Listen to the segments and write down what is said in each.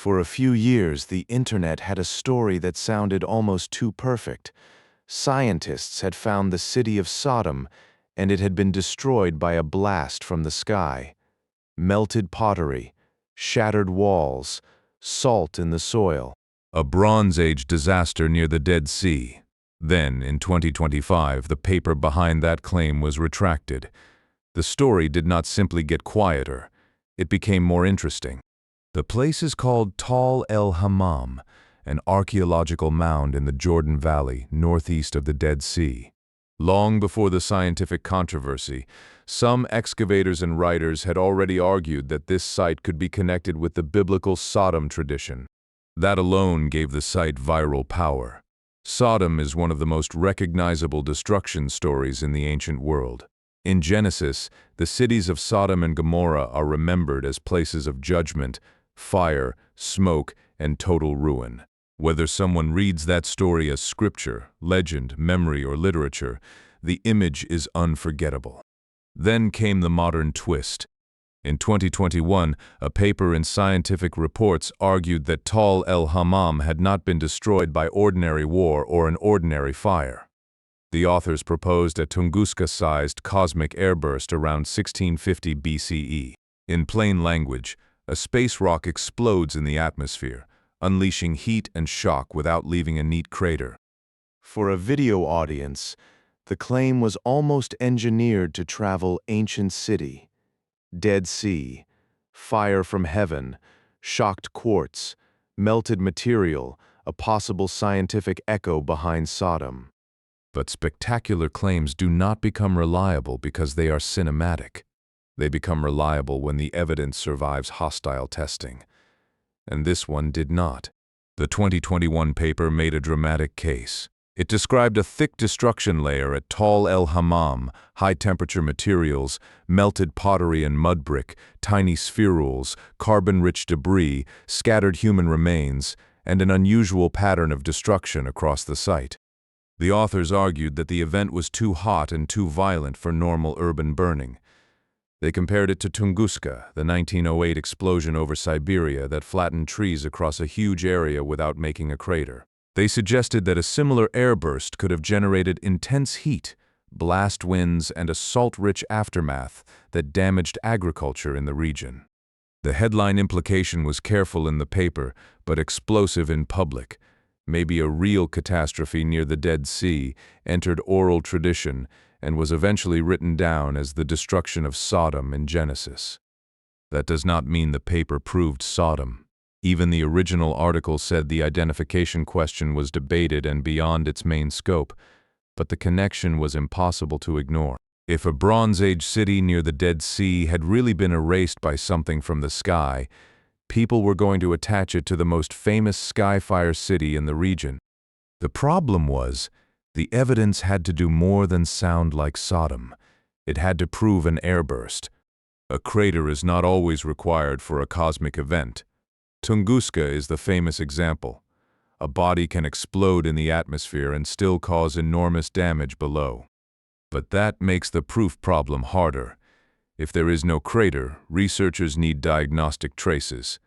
For a few years, the internet had a story that sounded almost too perfect. Scientists had found the city of Sodom, and it had been destroyed by a blast from the sky. Melted pottery, shattered walls, salt in the soil. A Bronze Age disaster near the Dead Sea. Then, in 2025, the paper behind that claim was retracted. The story did not simply get quieter, it became more interesting. The place is called el-Hammam, an archaeological mound in the Jordan Valley, northeast of the Dead Sea. Long before the scientific controversy, some excavators and writers had already argued that this site could be connected with the biblical Sodom tradition. That alone gave the site viral power. Sodom is one of the most recognizable destruction stories in the ancient world. In Genesis, the cities of Sodom and Gomorrah are remembered as places of judgment, fire, smoke, and total ruin. Whether someone reads that story as scripture, legend, memory, or literature, the image is unforgettable. Then came the modern twist. In 2021, a paper in Scientific Reports argued that el-Hammam had not been destroyed by ordinary war or an ordinary fire. The authors proposed a Tunguska-sized cosmic airburst around 1650 BCE. In plain language, a space rock explodes in the atmosphere, unleashing heat and shock without leaving a neat crater. For a video audience, the claim was almost engineered to travel ancient city, Dead Sea, fire from heaven, shocked quartz, melted material, a possible scientific echo behind Sodom. But spectacular claims do not become reliable because they are cinematic. They become reliable when the evidence survives hostile testing. And this one did not. The 2021 paper made a dramatic case. It described a thick destruction layer at el-Hammam, high-temperature materials, melted pottery and mud brick, tiny spherules, carbon-rich debris, scattered human remains, and an unusual pattern of destruction across the site. The authors argued that the event was too hot and too violent for normal urban burning. They compared it to Tunguska, the 1908 explosion over Siberia that flattened trees across a huge area without making a crater. They suggested that a similar airburst could have generated intense heat, blast winds, and a salt-rich aftermath that damaged agriculture in the region. The headline implication was careful in the paper, but explosive in public. Maybe a real catastrophe near the Dead Sea entered oral tradition and was eventually written down as the destruction of Sodom in Genesis. That does not mean the paper proved Sodom. Even the original article said the identification question was debated and beyond its main scope, but the connection was impossible to ignore. If a Bronze Age city near the Dead Sea had really been erased by something from the sky, people were going to attach it to the most famous skyfire city in the region. The problem was, the evidence had to do more than sound like Sodom. It had to prove an airburst. A crater is not always required for a cosmic event. Tunguska is the famous example. A body can explode in the atmosphere and still cause enormous damage below. But that makes the proof problem harder. If there is no crater, researchers need diagnostic traces.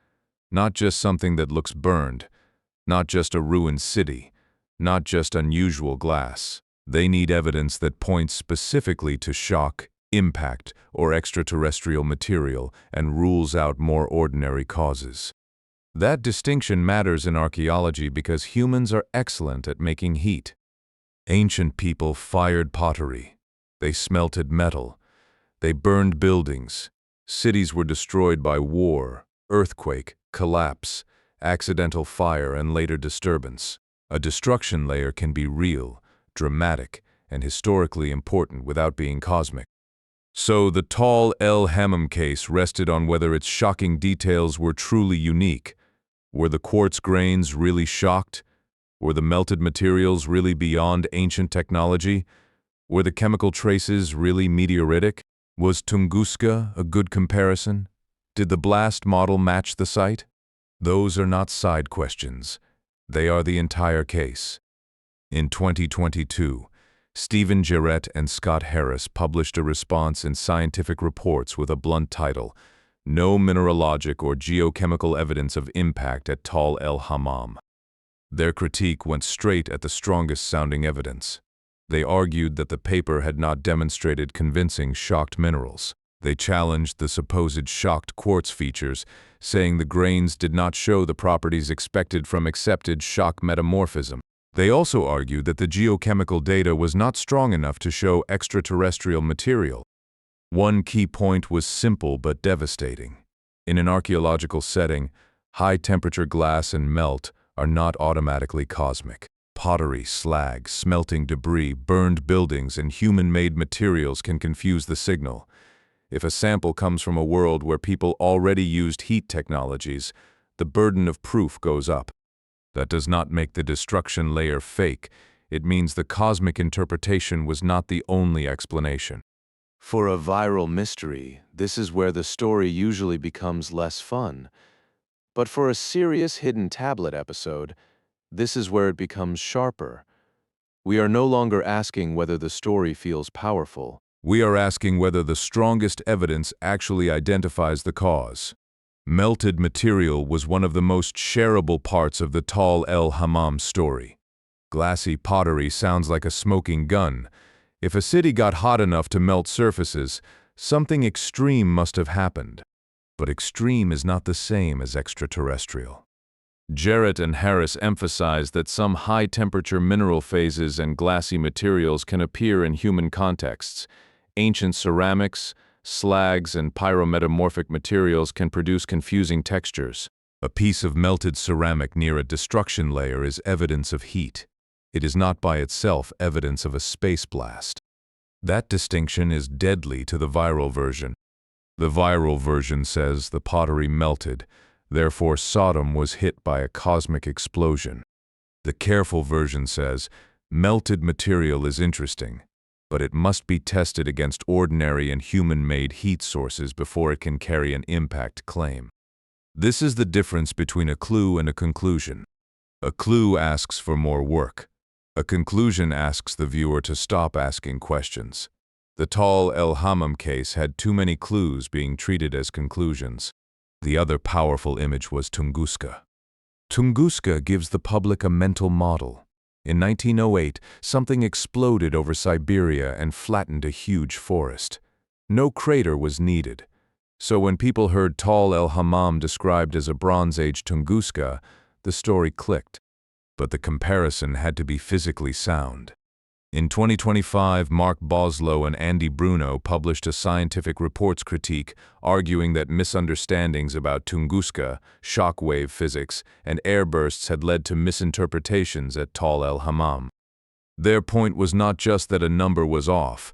Not just something that looks burned, not just a ruined city, not just unusual glass. They need evidence that points specifically to shock, impact, or extraterrestrial material and rules out more ordinary causes. That distinction matters in archaeology because humans are excellent at making heat. Ancient people fired pottery. They smelted metal. They burned buildings. Cities were destroyed by war, earthquake, collapse, accidental fire, and later disturbance. A destruction layer can be real, dramatic, and historically important without being cosmic. So the el-Hammam case rested on whether its shocking details were truly unique. Were the quartz grains really shocked? Were the melted materials really beyond ancient technology? Were the chemical traces really meteoritic? Was Tunguska a good comparison? Did the blast model match the site? Those are not side questions. They are the entire case. In 2022, Stephen Jaret and Scott Harris published a response in Scientific Reports with a blunt title, No mineralogic or geochemical evidence of impact at el-Hammam. Their critique went straight at the strongest sounding evidence. They argued that the paper had not demonstrated convincing shocked minerals. They challenged the supposed shocked quartz features, saying the grains did not show the properties expected from accepted shock metamorphism. They also argued that the geochemical data was not strong enough to show extraterrestrial material. One key point was simple but devastating. In an archaeological setting, high-temperature glass and melt are not automatically cosmic. Pottery, slag, smelting debris, burned buildings, and human-made materials can confuse the signal. If a sample comes from a world where people already used heat technologies, the burden of proof goes up. That does not make the destruction layer fake. It means the cosmic interpretation was not the only explanation. For a viral mystery, this is where the story usually becomes less fun. But for a serious hidden tablet episode, this is where it becomes sharper. We are no longer asking whether the story feels powerful. We are asking whether the strongest evidence actually identifies the cause. Melted material was one of the most shareable parts of the el-Hammam story. Glassy pottery sounds like a smoking gun. If a city got hot enough to melt surfaces, something extreme must have happened. But extreme is not the same as extraterrestrial. Jaret and Harris emphasized that some high-temperature mineral phases and glassy materials can appear in human contexts. Ancient ceramics, slags, and pyrometamorphic materials can produce confusing textures. A piece of melted ceramic near a destruction layer is evidence of heat. It is not by itself evidence of a space blast. That distinction is deadly to the viral version. The viral version says the pottery melted, therefore Sodom was hit by a cosmic explosion. The careful version says melted material is interesting, but it must be tested against ordinary and human-made heat sources before it can carry an impact claim. This is the difference between a clue and a conclusion. A clue asks for more work. A conclusion asks the viewer to stop asking questions. The el-Hammam case had too many clues being treated as conclusions. The other powerful image was Tunguska. Tunguska gives the public a mental model. In 1908, something exploded over Siberia and flattened a huge forest. No crater was needed. So when people heard el-Hammam described as a Bronze Age Tunguska, the story clicked. But the comparison had to be physically sound. In 2025, Mark Boslough and Bruno published a scientific reports critique arguing that misunderstandings about Tunguska, shockwave physics, and airbursts had led to misinterpretations at el-Hammam. Their point was not just that a number was off.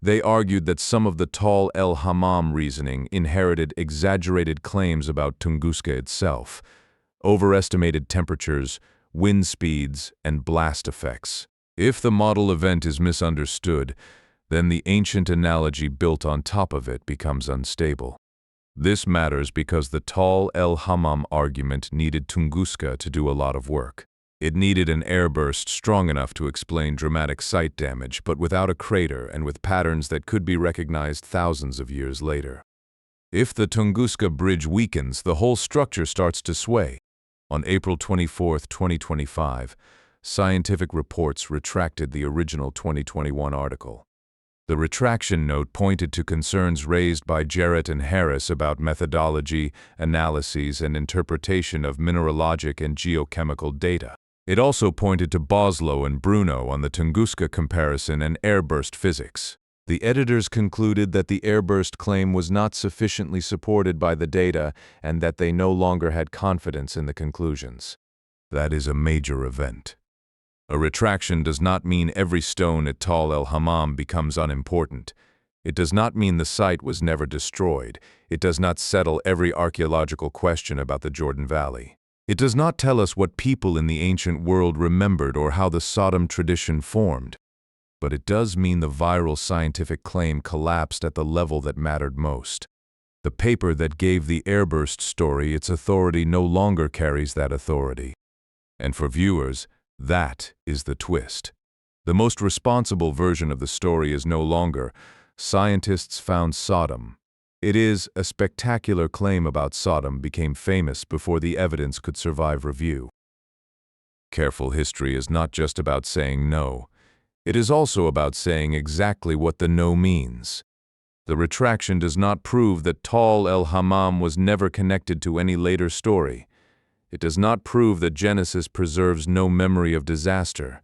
They argued that some of the el-Hammam reasoning inherited exaggerated claims about Tunguska itself, overestimated temperatures, wind speeds, and blast effects. If the model event is misunderstood, then the ancient analogy built on top of it becomes unstable. This matters because the el-Hammam argument needed Tunguska to do a lot of work. It needed an airburst strong enough to explain dramatic site damage, but without a crater and with patterns that could be recognized thousands of years later. If the Tunguska bridge weakens, the whole structure starts to sway. On April 24, 2025, Scientific Reports retracted the original 2021 article. The retraction note pointed to concerns raised by Jaret and Harris about methodology, analyses, and interpretation of mineralogic and geochemical data. It also pointed to Boslough and Bruno on the Tunguska comparison and airburst physics. The editors concluded that the airburst claim was not sufficiently supported by the data and that they no longer had confidence in the conclusions. That is a major event. A retraction does not mean every stone at el-Hammam becomes unimportant. It does not mean the site was never destroyed. It does not settle every archaeological question about the Jordan Valley. It does not tell us what people in the ancient world remembered or how the Sodom tradition formed. But it does mean the viral scientific claim collapsed at the level that mattered most. The paper that gave the airburst story its authority no longer carries that authority. And for viewers, that is the twist. The most responsible version of the story is no longer, "Scientists found Sodom." It is a spectacular claim about Sodom became famous before the evidence could survive review. Careful history is not just about saying no. It is also about saying exactly what the no means. The retraction does not prove that Tal el-Hammam was never connected to any later story. It does not prove that Genesis preserves no memory of disaster.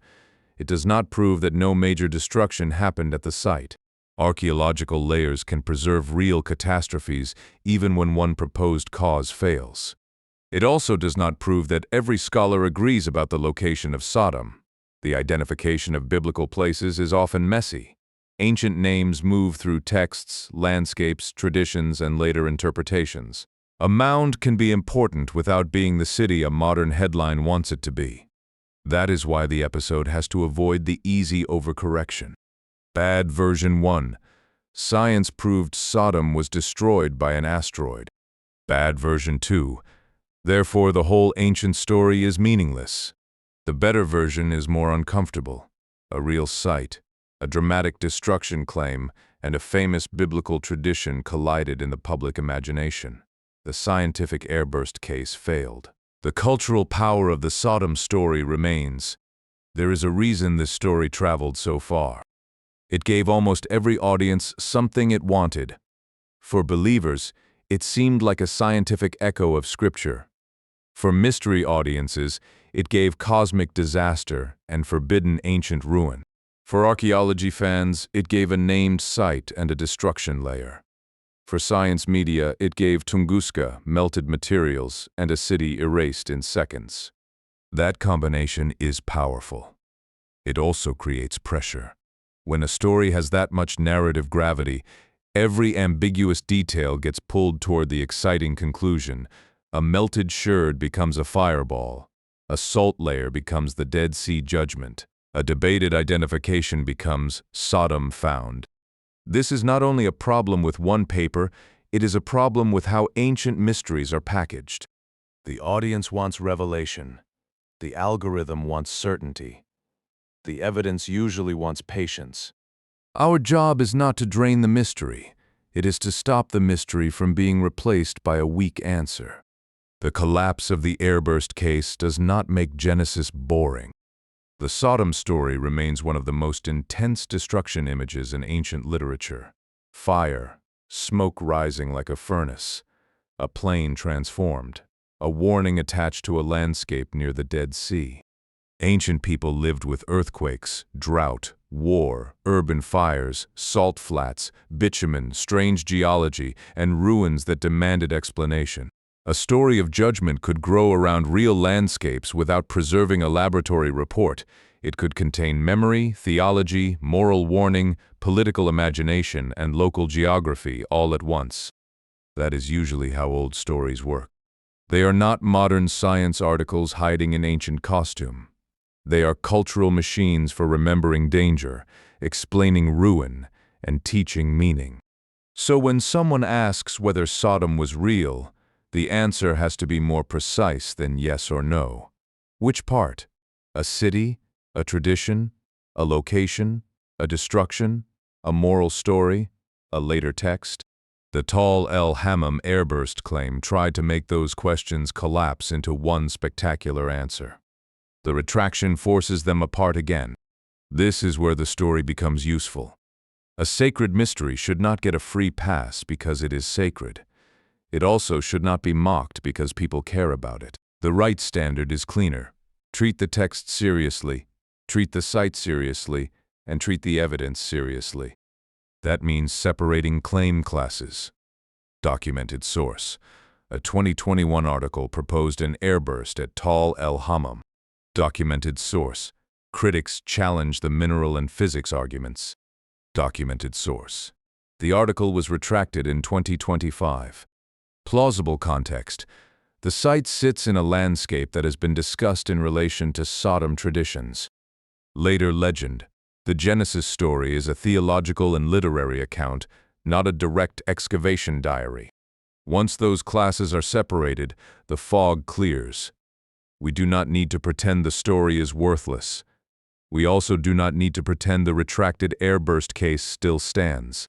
It does not prove that no major destruction happened at the site. Archaeological layers can preserve real catastrophes even when one proposed cause fails. It also does not prove that every scholar agrees about the location of Sodom. The identification of biblical places is often messy. Ancient names move through texts, landscapes, traditions, and later interpretations. A mound can be important without being the city a modern headline wants it to be. That is why the episode has to avoid the easy overcorrection. Bad version 1. Science proved Sodom was destroyed by an asteroid. Bad version 2. Therefore, the whole ancient story is meaningless. The better version is more uncomfortable. A real site, a dramatic destruction claim, and a famous biblical tradition collided in the public imagination. The scientific airburst case failed. The cultural power of the Sodom story remains. There is a reason this story traveled so far. It gave almost every audience something it wanted. For believers, it seemed like a scientific echo of Scripture. For mystery audiences, it gave cosmic disaster and forbidden ancient ruin. For archaeology fans, it gave a named site and a destruction layer. For science media, it gave Tunguska, melted materials, and a city erased in seconds. That combination is powerful. It also creates pressure. When a story has that much narrative gravity, every ambiguous detail gets pulled toward the exciting conclusion. A melted sherd becomes a fireball. A salt layer becomes the Dead Sea Judgment. A debated identification becomes Sodom found. This is not only a problem with one paper, it is a problem with how ancient mysteries are packaged. The audience wants revelation. The algorithm wants certainty. The evidence usually wants patience. Our job is not to drain the mystery. It is to stop the mystery from being replaced by a weak answer. The collapse of the airburst case does not make Genesis boring. The Sodom story remains one of the most intense destruction images in ancient literature. Fire, smoke rising like a furnace, a plane transformed, a warning attached to a landscape near the Dead Sea. Ancient people lived with earthquakes, drought, war, urban fires, salt flats, bitumen, strange geology, and ruins that demanded explanation. A story of judgment could grow around real landscapes without preserving a laboratory report. It could contain memory, theology, moral warning, political imagination, and local geography all at once. That is usually how old stories work. They are not modern science articles hiding in ancient costume. They are cultural machines for remembering danger, explaining ruin, and teaching meaning. So when someone asks whether Sodom was real, the answer has to be more precise than yes or no. Which part? A city? A tradition? A location? A destruction? A moral story? A later text? The Tal el-Hammam airburst claim tried to make those questions collapse into one spectacular answer. The retraction forces them apart again. This is where the story becomes useful. A sacred mystery should not get a free pass because it is sacred. It also should not be mocked because people care about it. The right standard is cleaner. Treat the text seriously, treat the site seriously, and treat the evidence seriously. That means separating claim classes. Documented source. A 2021 article proposed an airburst at Tal el-Hammam. Documented source. Critics challenge the mineral and physics arguments. Documented source. The article was retracted in 2025. Plausible context. The site sits in a landscape that has been discussed in relation to Sodom traditions. Later legend. The Genesis story is a theological and literary account, not a direct excavation diary. Once those classes are separated, the fog clears. We do not need to pretend the story is worthless. We also do not need to pretend the retracted airburst case still stands.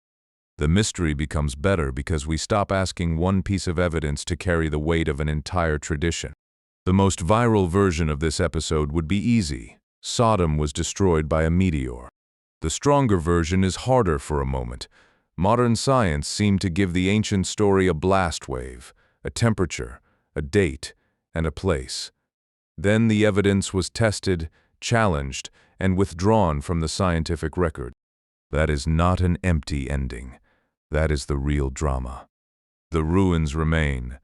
The mystery becomes better because we stop asking one piece of evidence to carry the weight of an entire tradition. The most viral version of this episode would be easy. Sodom was destroyed by a meteor. The stronger version is harder for a moment. Modern science seemed to give the ancient story a blast wave, a temperature, a date, and a place. Then the evidence was tested, challenged, and withdrawn from the scientific record. That is not an empty ending. That is the real drama. The ruins remain.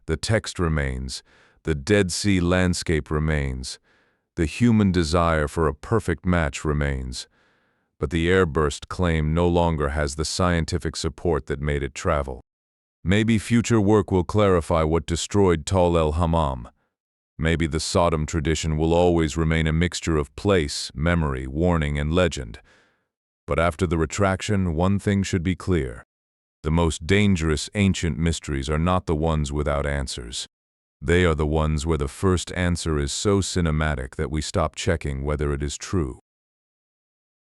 The text remains. The Dead Sea landscape remains. The human desire for a perfect match remains. But the airburst claim no longer has the scientific support that made it travel. Maybe future work will clarify what destroyed Tall el-Hammam. Maybe the Sodom tradition will always remain a mixture of place, memory, warning, and legend. But after the retraction, one thing should be clear. The most dangerous ancient mysteries are not the ones without answers. They are the ones where the first answer is so cinematic that we stop checking whether it is true.